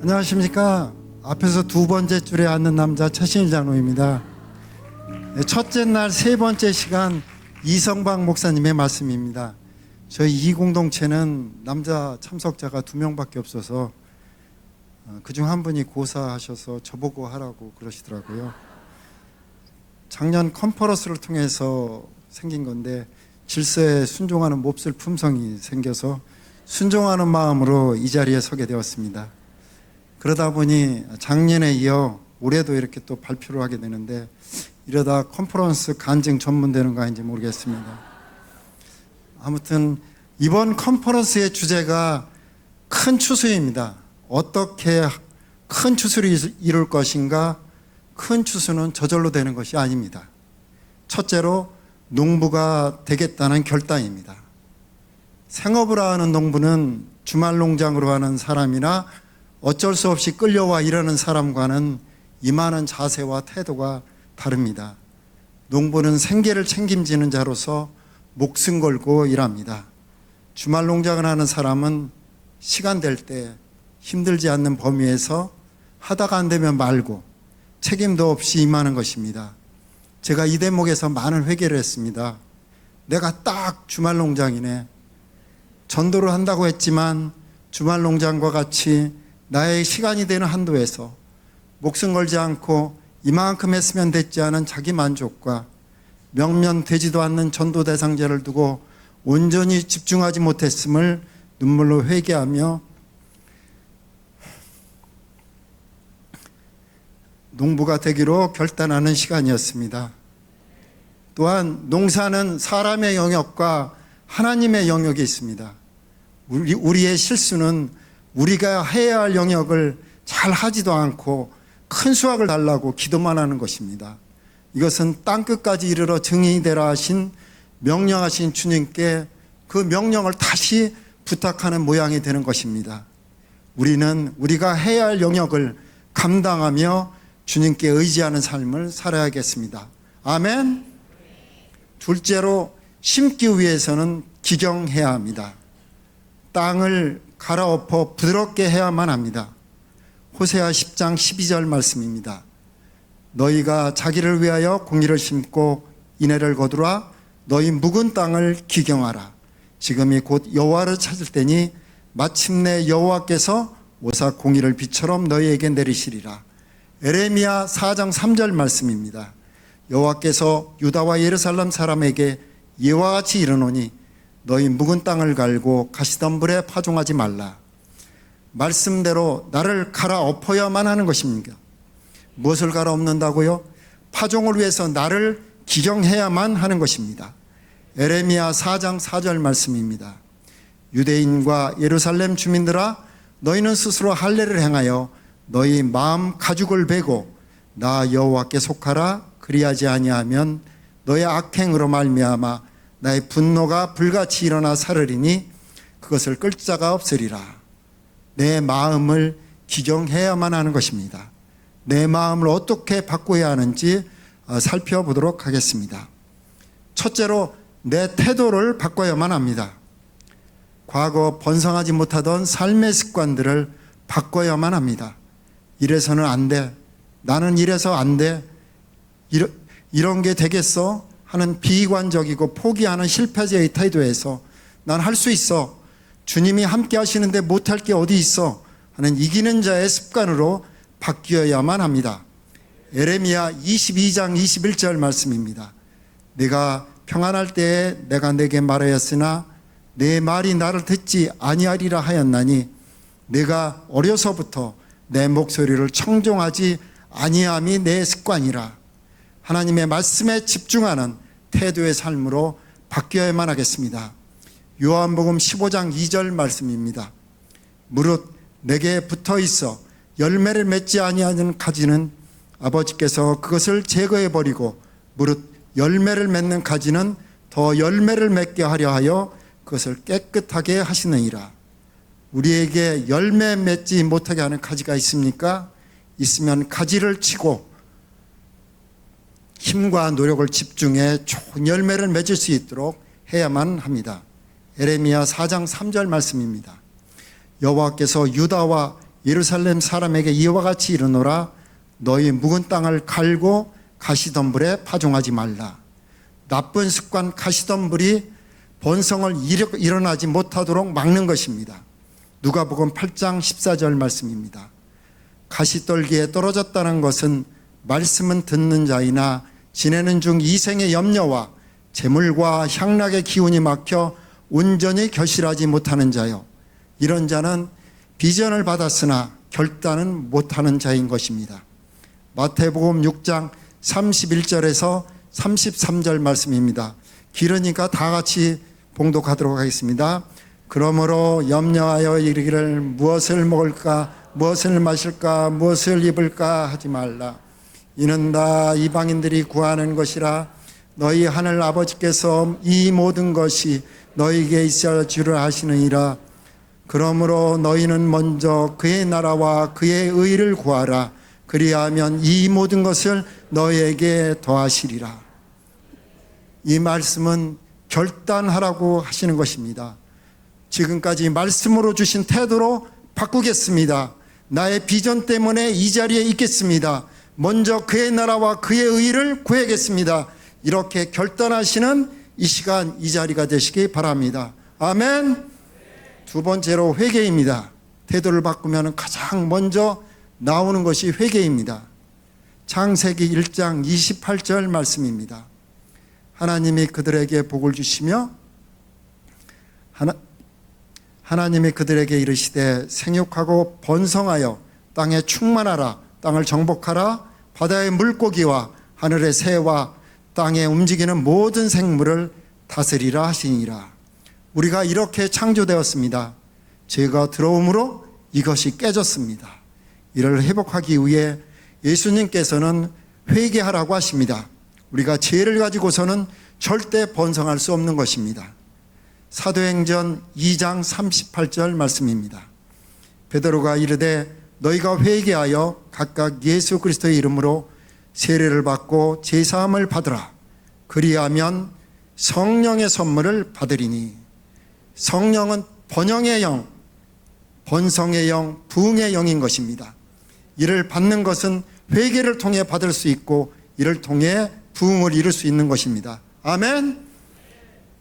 안녕하십니까. 앞에서 두 번째 줄에 앉는 남자 최신일 장로입니다. 첫째 날 세 번째 시간 이성박 목사님의 말씀입니다. 저희 이 공동체는 남자 참석자가 2명밖에 없어서 그중 한 분이 고사하셔서 저보고 하라고 그러시더라고요. 작년 컨퍼런스를 통해서 생긴 건데 질서에 순종하는 몹쓸 품성이 생겨서 순종하는 마음으로 이 자리에 서게 되었습니다. 그러다 보니 작년에 이어 올해도 이렇게 또 발표를 하게 되는데 이러다 컨퍼런스 간증 전문되는 거 아닌지 모르겠습니다. 아무튼 이번 컨퍼런스의 주제가 큰 추수입니다. 어떻게 큰 추수를 이룰 것인가? 큰 추수는 저절로 되는 것이 아닙니다. 첫째로 농부가 되겠다는 결단입니다. 생업을 하는 농부는 주말 농장으로 하는 사람이나 어쩔 수 없이 끌려와 일하는 사람과는 임하는 자세와 태도가 다릅니다. 농부는 생계를 책임지는 자로서 목숨 걸고 일합니다. 주말 농장을 하는 사람은 시간 될 때 힘들지 않는 범위에서 하다가 안 되면 말고 책임도 없이 임하는 것입니다. 제가 이 대목에서 많은 회개를 했습니다. 내가 딱 주말 농장이네. 전도를 한다고 했지만 주말 농장과 같이 나의 시간이 되는 한도에서 목숨 걸지 않고 이만큼 했으면 됐지 않은 자기 만족과 명면되지도 않는 전도 대상자를 두고 온전히 집중하지 못했음을 눈물로 회개하며 농부가 되기로 결단하는 시간이었습니다. 또한 농사는 사람의 영역과 하나님의 영역이 있습니다. 우리의 실수는 우리가 해야 할 영역을 잘 하지도 않고 큰 수확을 달라고 기도만 하는 것입니다. 이것은 땅끝까지 이르러 증인이 되라 하신 명령하신 주님께 그 명령을 다시 부탁하는 모양이 되는 것입니다. 우리는 우리가 해야 할 영역을 감당하며 주님께 의지하는 삶을 살아야겠습니다. 아멘. 둘째로 심기 위해서는 기경해야 합니다. 땅을 갈아엎어 부드럽게 해야만 합니다. 호세아 10장 12절 말씀입니다. 너희가 자기를 위하여 공의를 심고 인애를 거두라. 너희 묵은 땅을 기경하라. 지금이 곧 여호와를 찾을 때니 마침내 여호와께서 오사 공의를 비처럼 너희에게 내리시리라. 에레미야 4장 3절 말씀입니다. 여호와께서 유다와 예루살렘 사람에게 이와 같이 이르노니 너희 묵은 땅을 갈고 가시덤불에 파종하지 말라. 말씀대로 나를 갈아엎어야만 하는 것입니다. 무엇을 갈아엎는다고요? 파종을 위해서 나를 기경해야만 하는 것입니다. 에레미야 4장 4절 말씀입니다. 유대인과 예루살렘 주민들아 너희는 스스로 할례를 행하여 너희 마음 가죽을 베고 나 여호와께 속하라. 그리하지 아니하면 너의 악행으로 말미암아 나의 분노가 불같이 일어나 사르리니 그것을 끌 자가 없으리라. 내 마음을 기경해야만 하는 것입니다. 내 마음을 어떻게 바꿔야 하는지 살펴보도록 하겠습니다. 첫째로 내 태도를 바꿔야만 합니다. 과거 번성하지 못하던 삶의 습관들을 바꿔야만 합니다. 이래서는 안 돼. 나는 이래서 안 돼. 이런 게 되겠어? 하는 비관적이고 포기하는 실패자의 태도에서 난 할 수 있어. 주님이 함께 하시는데 못할 게 어디 있어? 하는 이기는 자의 습관으로 바뀌어야만 합니다. 에레미야 22장 21절 말씀입니다. 내가 평안할 때에 내가 내게 말하였으나 내 말이 나를 듣지 아니하리라 하였나니 내가 어려서부터 내 목소리를 청종하지 아니함이 내 습관이라. 하나님의 말씀에 집중하는 태도의 삶으로 바뀌어야만 하겠습니다. 요한복음 15장 2절 말씀입니다. 무릇 내게 붙어 있어 열매를 맺지 아니하는 가지는 아버지께서 그것을 제거해 버리고 무릇 열매를 맺는 가지는 더 열매를 맺게 하려 하여 그것을 깨끗하게 하시느니라. 우리에게 열매 맺지 못하게 하는 가지가 있습니까? 있으면 가지를 치고 힘과 노력을 집중해 좋은 열매를 맺을 수 있도록 해야만 합니다. 에레미야 4장 3절 말씀입니다. 여호와께서 유다와 예루살렘 사람에게 이와 같이 이르노라. 너희 묵은 땅을 갈고 가시덤불에 파종하지 말라. 나쁜 습관 가시덤불이 번성을 일어나지 못하도록 막는 것입니다. 누가복음 8장 14절 말씀입니다. 가시떨기에 떨어졌다는 것은 말씀은 듣는 자이나 지내는 중 이생의 염려와 재물과 향락의 기운이 막혀 온전히 결실하지 못하는 자요. 이런 자는 비전을 받았으나 결단은 못하는 자인 것입니다. 마태복음 6장 31절에서 33절 말씀입니다. 길으니까 다 같이 봉독하도록 하겠습니다. 그러므로 염려하여 이르기를 무엇을 먹을까 무엇을 마실까 무엇을 입을까 하지 말라. 이는 다 이방인들이 구하는 것이라. 너희 하늘 아버지께서 이 모든 것이 너희에게 있어 주를 아시느니라. 그러므로 너희는 먼저 그의 나라와 그의 의를 구하라. 그리하면 이 모든 것을 너희에게 더하시리라. 이 말씀은 결단하라고 하시는 것입니다. 지금까지 말씀으로 주신 태도로 바꾸겠습니다. 나의 비전 때문에 이 자리에 있겠습니다. 먼저 그의 나라와 그의 의를 구하겠습니다. 이렇게 결단하시는 이 시간, 이 자리가 되시기 바랍니다. 아멘. 두 번째로 회개입니다. 태도를 바꾸면 가장 먼저 나오는 것이 회개입니다. 창세기 1장 28절 말씀입니다. 하나님이 그들에게 복을 주시며 하나님이 그들에게 이르시되 생육하고 번성하여 땅에 충만하라. 땅을 정복하라. 바다의 물고기와 하늘의 새와 땅에 움직이는 모든 생물을 다스리라 하시니라. 우리가 이렇게 창조되었습니다. 죄가 들어옴으로 이것이 깨졌습니다. 이를 회복하기 위해 예수님께서는 회개하라고 하십니다. 우리가 죄를 가지고서는 절대 번성할 수 없는 것입니다. 사도행전 2장 38절 말씀입니다. 베드로가 이르되 너희가 회개하여 각각 예수 그리스도의 이름으로 세례를 받고 제사함을 받으라. 그리하면 성령의 선물을 받으리니. 성령은 번영의 영, 번성의 영, 부흥의 영인 것입니다. 이를 받는 것은 회개를 통해 받을 수 있고 이를 통해 부흥을 이룰 수 있는 것입니다. 아멘.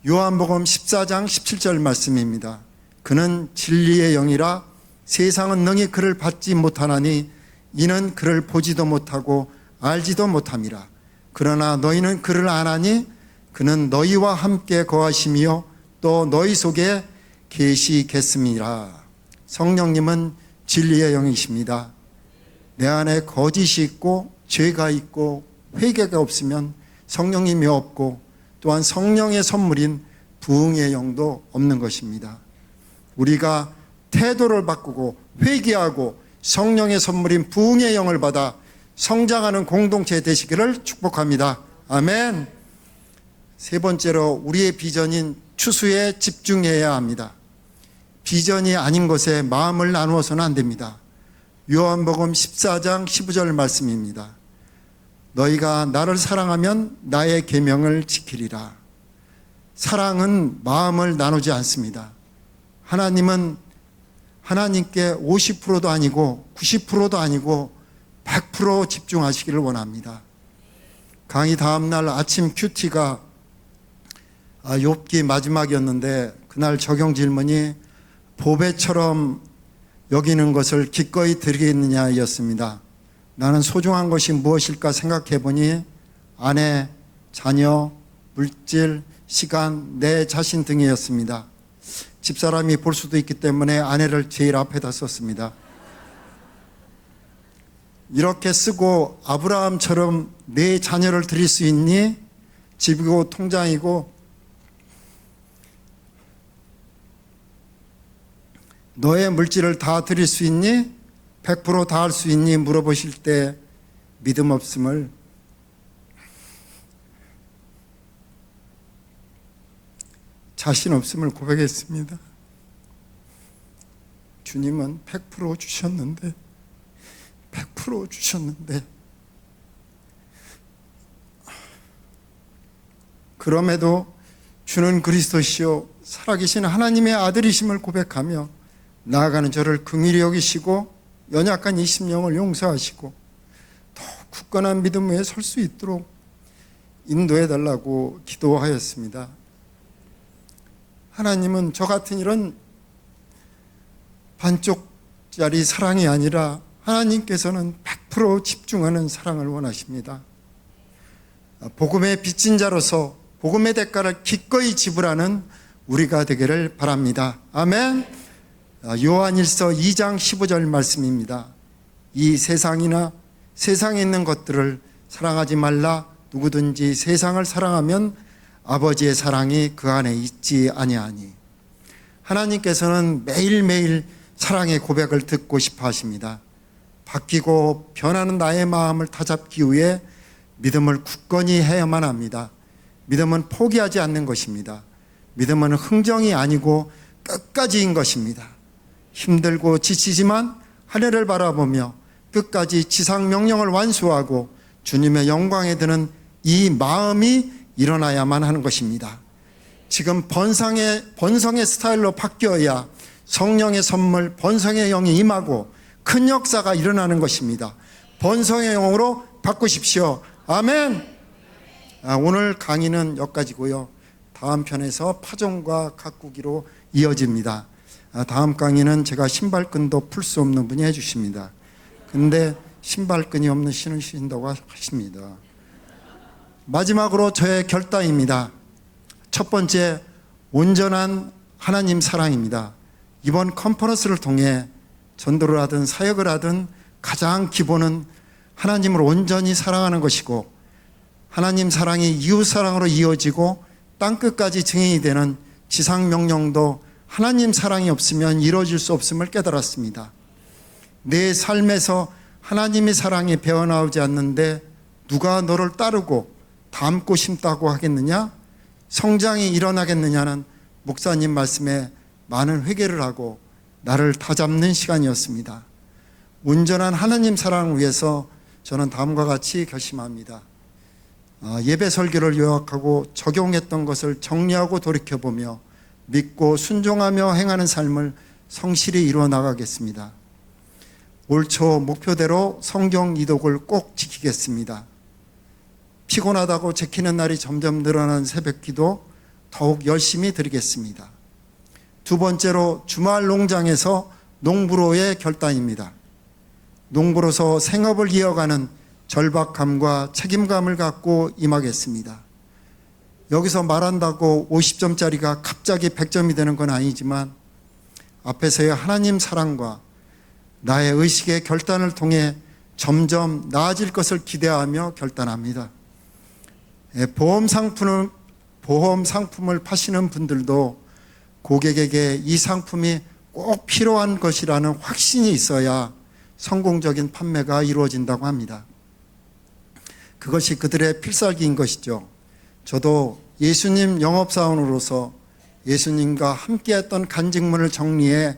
요한복음 14장 17절 말씀입니다. 그는 진리의 영이라 세상은 능히 그를 받지 못하나니 이는 그를 보지도 못하고 알지도 못함이라. 그러나 너희는 그를 아나니 그는 너희와 함께 거하시며 또 너희 속에 계시겠습니다. 성령님은 진리의 영이십니다. 내 안에 거짓이 있고 죄가 있고 회개가 없으면 성령님이 없고 또한 성령의 선물인 부흥의 영도 없는 것입니다. 우리가 태도를 바꾸고 회개하고 성령의 선물인 부흥의 영을 받아 성장하는 공동체 되시기를 축복합니다. 아멘. 세 번째로 우리의 비전인 추수에 집중해야 합니다. 비전이 아닌 것에 마음을 나누어서는 안 됩니다. 요한복음 14장 15절 말씀입니다. 너희가 나를 사랑하면 나의 계명을 지키리라. 사랑은 마음을 나누지 않습니다. 하나님은 하나님께 50%도 아니고 90%도 아니고 100% 집중하시기를 원합니다. 강의 다음날 아침 큐티가 욥기 마지막이었는데 그날 적용 질문이 보배처럼 여기는 것을 기꺼이 드리겠느냐였습니다. 나는 소중한 것이 무엇일까 생각해 보니 아내, 자녀, 물질, 시간, 내 자신 등이었습니다. 집사람이 볼 수도 있기 때문에 아내를 제일 앞에다 썼습니다. 이렇게 쓰고 아브라함처럼 내 자녀를 드릴 수 있니? 집이고 통장이고 너의 물질을 다 드릴 수 있니? 100% 다 할 수 있니? 물어보실 때 믿음 없음을 자신 없음을 고백했습니다. 주님은 100% 주셨는데 100% 주셨는데 그럼에도 주는 그리스도시요 살아계신 하나님의 아들이심을 고백하며 나아가는 저를 긍휼히 여기시고 연약한 이 심령을 용서하시고 더 굳건한 믿음 위에 설 수 있도록 인도해 달라고 기도하였습니다. 하나님은 저 같은 이런 반쪽짜리 사랑이 아니라 하나님께서는 100% 집중하는 사랑을 원하십니다. 복음의 빚진 자로서 복음의 대가를 기꺼이 지불하는 우리가 되기를 바랍니다. 아멘. 요한일서 2장 15절 말씀입니다. 이 세상이나 세상에 있는 것들을 사랑하지 말라. 누구든지 세상을 사랑하면 아버지의 사랑이 그 안에 있지 아니하니. 하나님께서는 매일매일 사랑의 고백을 듣고 싶어 하십니다. 바뀌고 변하는 나의 마음을 다잡기 위해 믿음을 굳건히 해야만 합니다. 믿음은 포기하지 않는 것입니다. 믿음은 흥정이 아니고 끝까지인 것입니다. 힘들고 지치지만 하늘을 바라보며 끝까지 지상 명령을 완수하고 주님의 영광에 드는 이 마음이 일어나야만 하는 것입니다. 지금 번성의 스타일로 바뀌어야 성령의 선물, 번성의 영이 임하고 큰 역사가 일어나는 것입니다. 번성의 영으로 바꾸십시오. 아멘. 오늘 강의는 여기까지고요. 다음 편에서 파종과 가꾸기로 이어집니다. 다음 강의는 제가 신발끈도 풀 수 없는 분이 해주십니다. 근데 신발끈이 없는 신을 신다고 하십니다. 마지막으로 저의 결단입니다. 첫 번째, 온전한 하나님 사랑입니다. 이번 컨퍼런스를 통해 전도를 하든 사역을 하든 가장 기본은 하나님을 온전히 사랑하는 것이고, 하나님 사랑이 이웃 사랑으로 이어지고 땅끝까지 증인이 되는 지상 명령도 하나님 사랑이 없으면 이루어질 수 없음을 깨달았습니다. 내 삶에서 하나님의 사랑이 배어나오지 않는데 누가 너를 따르고 닮고 싶다고 하겠느냐? 성장이 일어나겠느냐는 목사님 말씀에 많은 회개를 하고 나를 다잡는 시간이었습니다. 온전한 하나님 사랑을 위해서 저는 다음과 같이 결심합니다. 예배 설교를 요약하고 적용했던 것을 정리하고 돌이켜보며 믿고 순종하며 행하는 삶을 성실히 이루어 나가겠습니다. 올 초 목표대로 성경 이독을 꼭 지키겠습니다. 피곤하다고 지키는 날이 점점 늘어나는 새벽기도 더욱 열심히 드리겠습니다. 두 번째로 주말 농장에서 농부로의 결단입니다. 농부로서 생업을 이어가는 절박함과 책임감을 갖고 임하겠습니다. 여기서 말한다고 50점짜리가 갑자기 100점이 되는 건 아니지만 앞에서의 하나님 사랑과 나의 의식의 결단을 통해 점점 나아질 것을 기대하며 결단합니다. 보험 상품을 파시는 분들도 고객에게 이 상품이 꼭 필요한 것이라는 확신이 있어야 성공적인 판매가 이루어진다고 합니다. 그것이 그들의 필살기인 것이죠. 저도 예수님 영업사원으로서 예수님과 함께했던 간직문을 정리해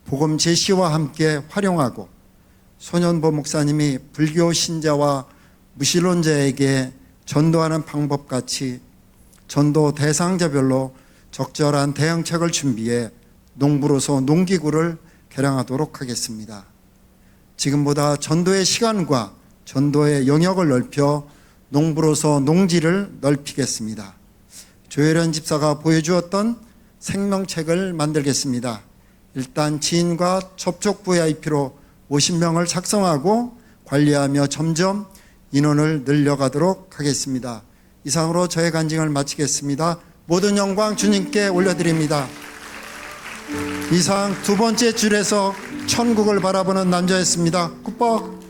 복음 제시와 함께 활용하고, 손현보 목사님이 불교 신자와 무신론자에게 전도하는 방법같이 전도 대상자별로 적절한 대응책을 준비해 농부로서 농기구를 개량하도록 하겠습니다. 지금보다 전도의 시간과 전도의 영역을 넓혀 농부로서 농지를 넓히겠습니다. 조혜련 집사가 보여주었던 생명책을 만들겠습니다. 일단 지인과 접촉 VIP로 50명을 작성하고 관리하며 점점 인원을 늘려가도록 하겠습니다. 이상으로 저의 간증을 마치겠습니다. 모든 영광 주님께 올려드립니다. 이상 두 번째 줄에서 천국을 바라보는 남자였습니다. 굿벅.